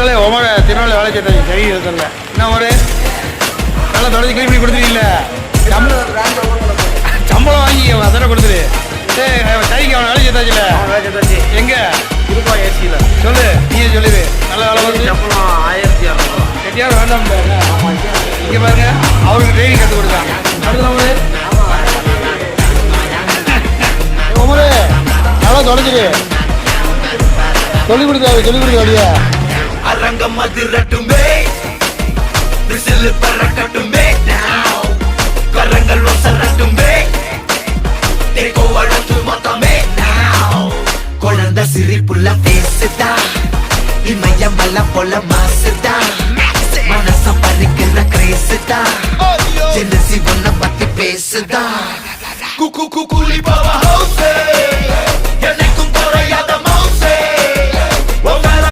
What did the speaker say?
மக்களே உமர திருநாள் வேலை செய்தாச்சு சரி இருக்குல்ல என்ன ஒரு நல்லா தொடர்ச்சி கிளீன் பண்ணி கொடுத்துருவீங்கள சம்பளம் வாங்கி அதெல்லாம் கொடுத்துரு சரி சரிக்கு அவன் வேலை செய்தாச்சுல எங்க இருப்பா ஏசியில் சொல்லு நீயே சொல்லிடு நல்ல வேலை வந்து சம்பளம் 1600 கட்டியாவது வேண்டாம் இங்கே பாருங்க அவருக்கு ட்ரைனிங் கற்றுக் கொடுத்தாங்க அடுத்த உமரு நல்லா தொடச்சிடு சொல்லிக் கொடுக்க அப்படியே அரங்கம் அதிரட்டுமே விசில் பறக்கட்டுமே கரங்கள் ஒசரட்டுமே தேக்கோ வழக்கு மொத்தமே குழந்தை சிரிப்புள்ள பேசுதா இமயம் மல்ல போல மாசுதா மனச பறிக்கிற கிரேசுதா ஜெனசி ஒன்ன பத்தி பேசுதா குக்கு குக்குலி பாவா ஹவுசே